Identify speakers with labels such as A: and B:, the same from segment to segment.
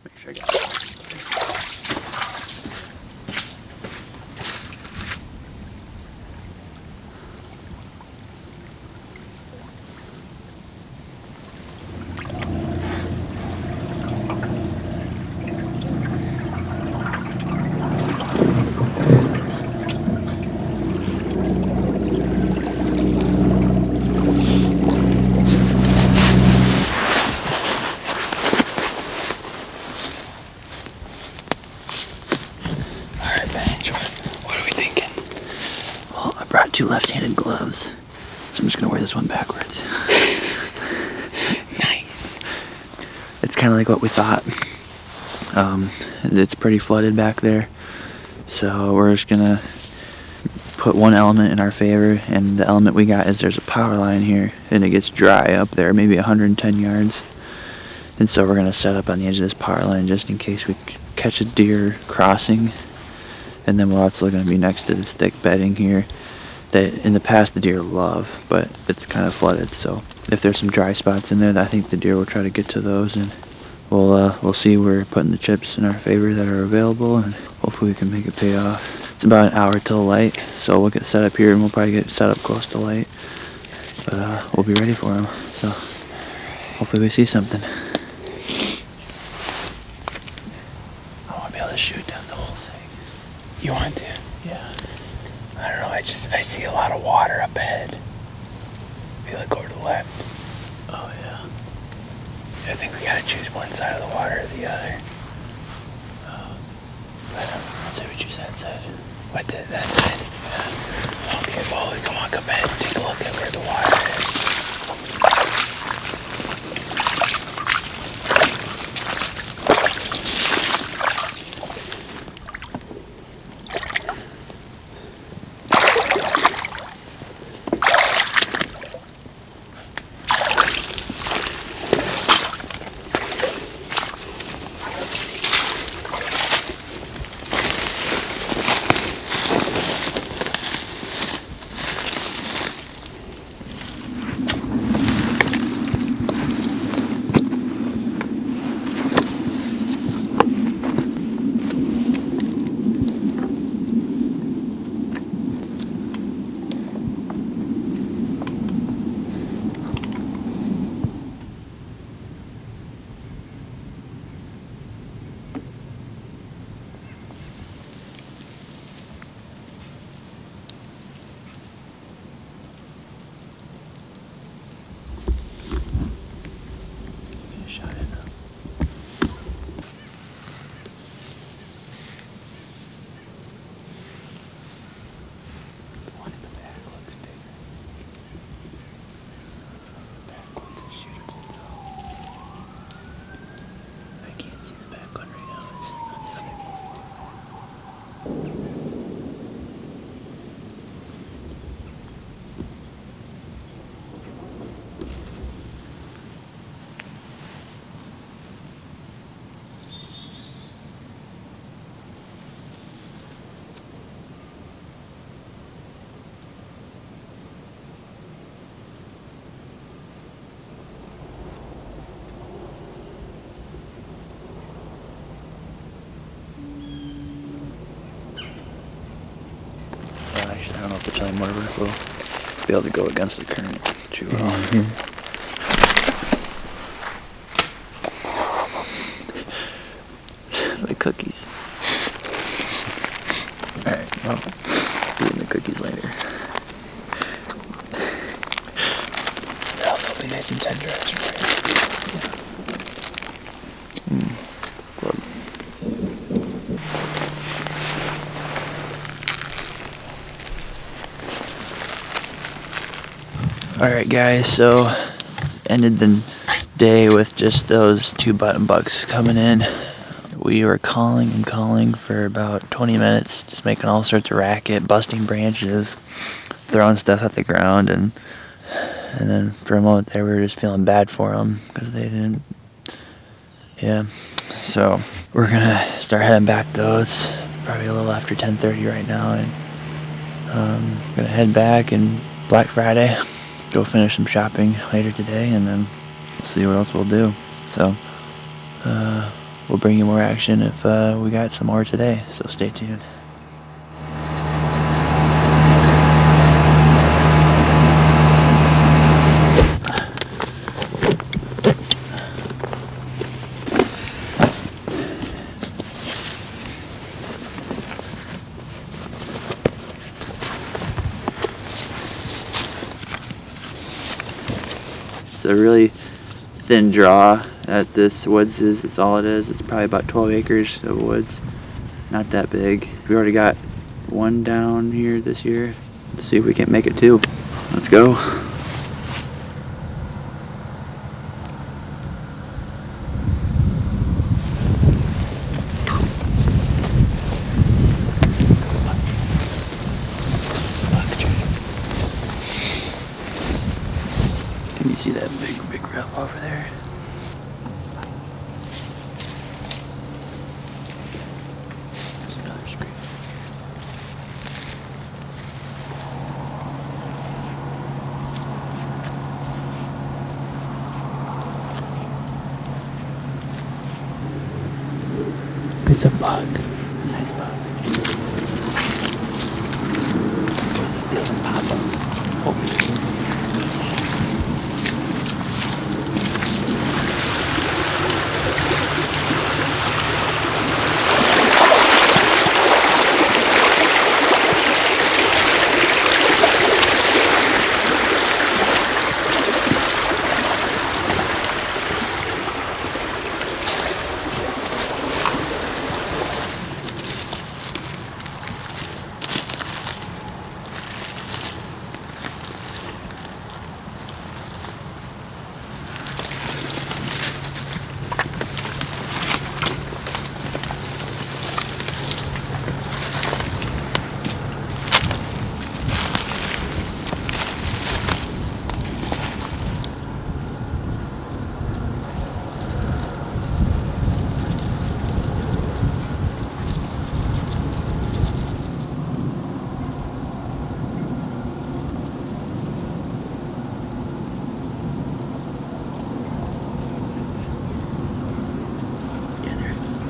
A: Make sure I got it. Brought 2 left-handed gloves, so I'm just gonna wear this one backwards.
B: Nice.
A: It's kind of like what we thought. It's pretty flooded back there, so we're just gonna put one element in our favor, and the element we got is there's a power line here, and it gets dry up there, maybe 110 yards. And so we're gonna set up on the edge of this power line just in case we catch a deer crossing. And then we're also gonna be next to this thick bedding here that in the past the deer love, but it's kind of flooded, so if there's some dry spots in there, I think the deer will try to get to those, and we'll see where we're putting the chips in our favor that are available, and hopefully we can make it pay off. It's about an hour till light, so we'll get set up here, and we'll probably get set up close to light, but we'll be ready for them, so hopefully we see something. I want to be able to shoot down the whole thing.
B: You want to?
A: Yeah.
B: I don't know, I see a lot of water up ahead. If you look over to the left.
A: Oh yeah.
B: I think we gotta choose one side of the water or the other.
A: I'd say we choose that side.
B: What's it? That side? Yeah. Okay, well, come on, come ahead and take a look at where the water is. I don't know if the chili mortar will be able to go against the current too well. The cookies. Alright, well, eating the cookies later. They'll be nice and tender after that.
A: Alright guys, so ended the day with just those 2 button bucks coming in. We were calling and calling for about 20 minutes, just making all sorts of racket, busting branches, throwing stuff at the ground, and then for a moment there we were just feeling bad for them because they didn't. Yeah, so we're gonna start heading back though. It's probably a little after 10:30 right now, and gonna head back and Black Friday. Go finish some shopping later today, and then we'll see what else we'll do. So we'll bring you more action if we got some more today, so stay tuned. It's a really thin draw at this woods is all it is. It's probably about 12 acres of woods. Not that big. We already got one down here this year. Let's see if we can make it two. Let's go. Can you see that big rub over there? There's another screen.
B: It's a bug.
A: Nice bug.
B: Feel them pop up. Oh.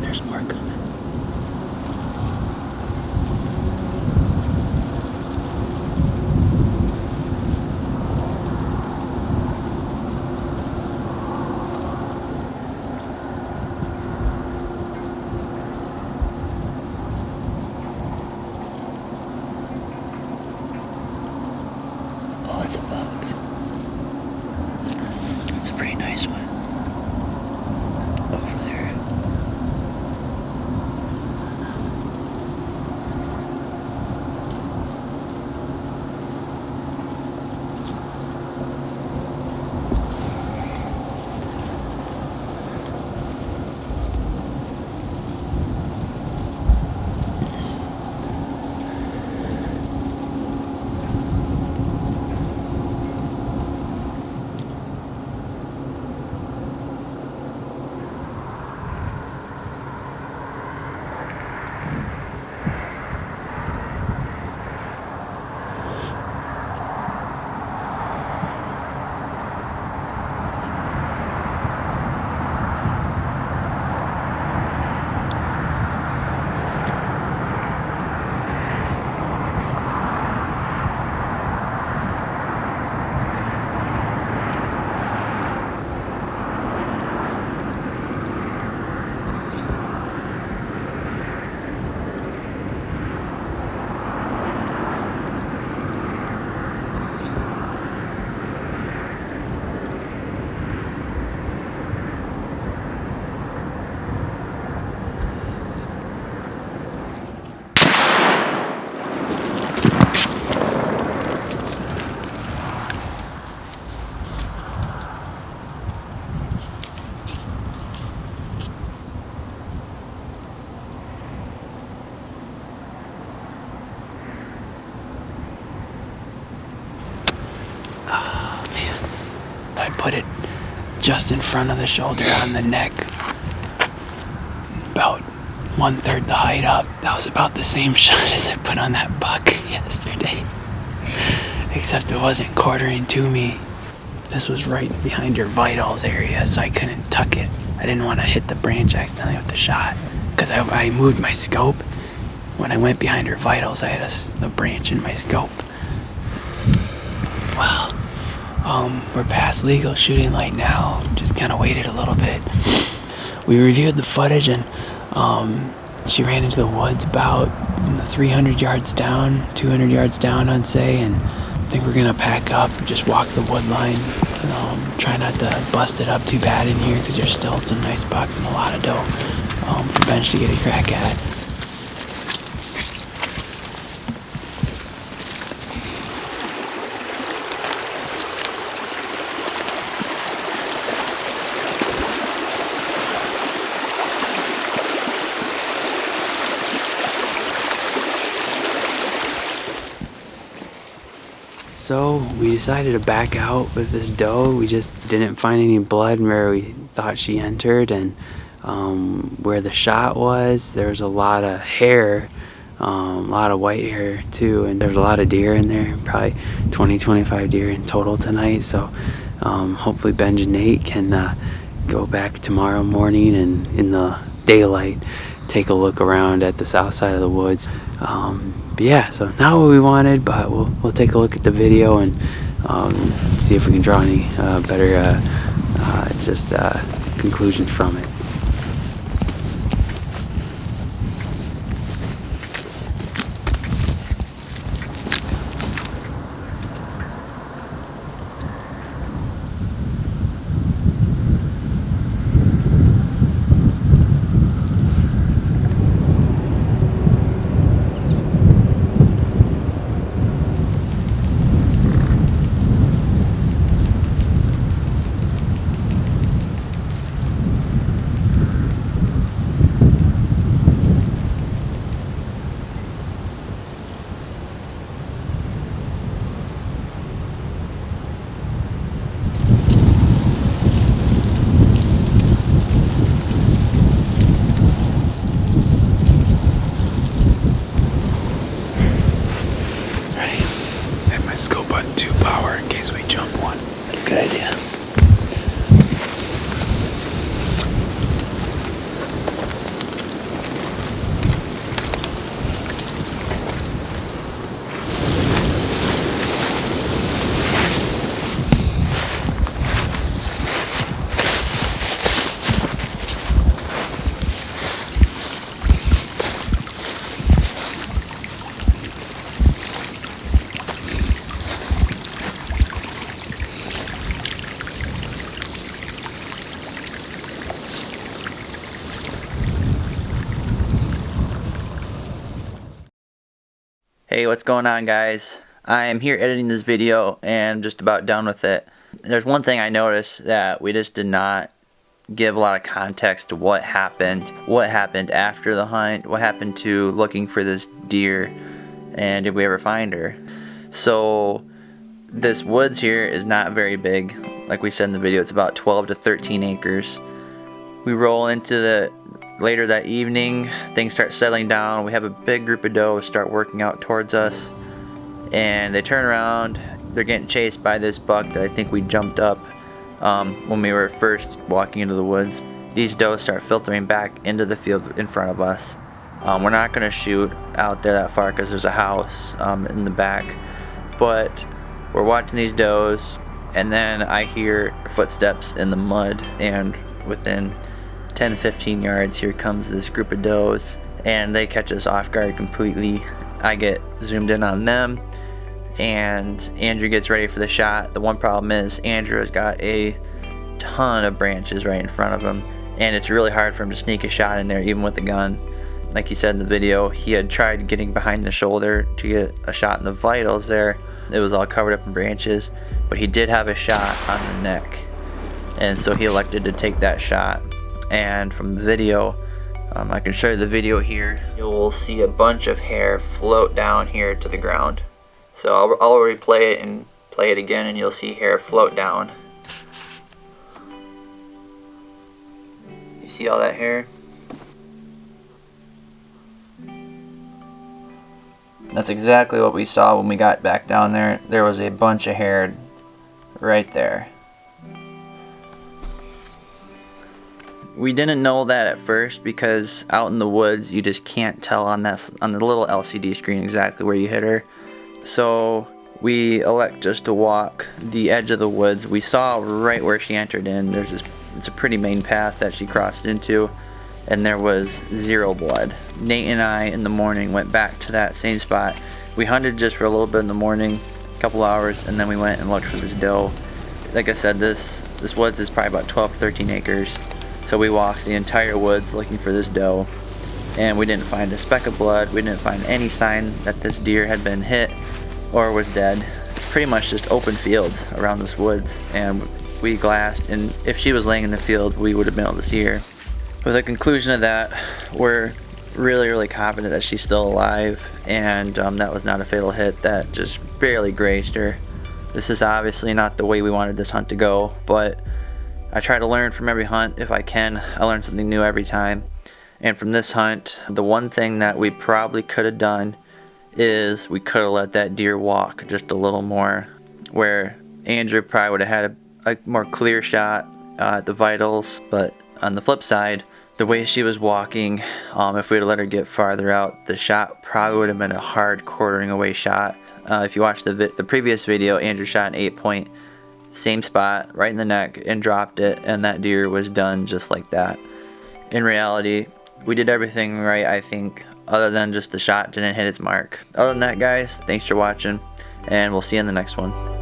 B: There's more coming.
A: Oh, it's a bug. It's a pretty nice one. Over there.
B: I put it just in front of the shoulder on the neck. About 1/3 the height up. That was about the same shot as I put on that buck yesterday. Except it wasn't quartering to me. This was right behind your vitals area, so I couldn't tuck it I didn't want to hit the branch accidentally with the shot, because I moved my scope. When I went behind her vitals, I had a branch in my scope. Well, we're past legal shooting light now. Just kind of waited a little bit. We reviewed the footage, and she ran into the woods about 300 yards down, 200 yards down, I'd say, and I think we're gonna pack up, just walk the wood line. Try not to bust it up too bad in here, because there's still some nice bucks and a lot of dough for Bench to get a crack at. So we decided to back out with this doe. We just didn't find any blood where we thought she entered, and where the shot was, there was a lot of hair, a lot of white hair too, and there was a lot of deer in there, probably 20-25 deer in total tonight. So hopefully Benj and Nate can go back tomorrow morning and in the daylight take a look around at the south side of the woods. But yeah, so not what we wanted, but we'll take a look at the video and see if we can draw any better conclusions from it. Scope on 2 power in case we jump one. That's a good idea.
A: Hey, what's going on, guys? I am here editing this video and just about done with it. There's one thing I noticed that we just did not give a lot of context to what happened after the hunt, what happened to looking for this deer, and did we ever find her. So this woods here is not very big. Like we said in the video, it's about 12 to 13 acres. We roll into the later that evening, things start settling down. We have a big group of doe start working out towards us, and they turn around. They're getting chased by this buck that I think we jumped up when we were first walking into the woods. These doe start filtering back into the field in front of us. We're not going to shoot out there that far because there's a house in the back, but we're watching these does, and then I hear footsteps in the mud, and within 10 to 15 yards, here comes this group of does, and they catch us off guard completely. I get zoomed in on them, and Andrew gets ready for the shot. The one problem is Andrew has got a ton of branches right in front of him, and it's really hard for him to sneak a shot in there even with a gun. Like he said in the video, he had tried getting behind the shoulder to get a shot in the vitals there. It was all covered up in branches, but he did have a shot on the neck, and so he elected to take that shot. And from the video, I can show you the video here. You'll see a bunch of hair float down here to the ground. So I'll replay it and play it again, and you'll see hair float down. You see all that hair? That's exactly what we saw when we got back down there. There was a bunch of hair right there. We didn't know that at first because out in the woods you just can't tell on the little LCD screen exactly where you hit her. So we elect just to walk the edge of the woods. We saw right where she entered in. It's a pretty main path that she crossed into, and there was zero blood. Nate and I in the morning went back to that same spot. We hunted just for a little bit in the morning, a couple hours, and then we went and looked for this doe. Like I said, this woods is probably about 12 to 13 acres. So we walked the entire woods looking for this doe, and we didn't find a speck of blood. We didn't find any sign that this deer had been hit or was dead. It's pretty much just open fields around this woods, and we glassed, and if she was laying in the field, we would have been able to see her. With the conclusion of that, we're really confident that she's still alive, and that was not a fatal hit. That just barely grazed her. This is obviously not the way we wanted this hunt to go, but I try to learn from every hunt if I can. I learn something new every time. And from this hunt, the one thing that we probably could have done is we could have let that deer walk just a little more, where Andrew probably would have had a more clear shot at the vitals. But on the flip side, the way she was walking, if we had let her get farther out, the shot probably would have been a hard quartering away shot. If you watch the previous video, Andrew shot an 8-point, same spot, right in the neck, and dropped it, and that deer was done just like that. In reality, we did everything right, I think, other than just the shot didn't hit its mark. Other than that, guys, thanks for watching, and we'll see you in the next one.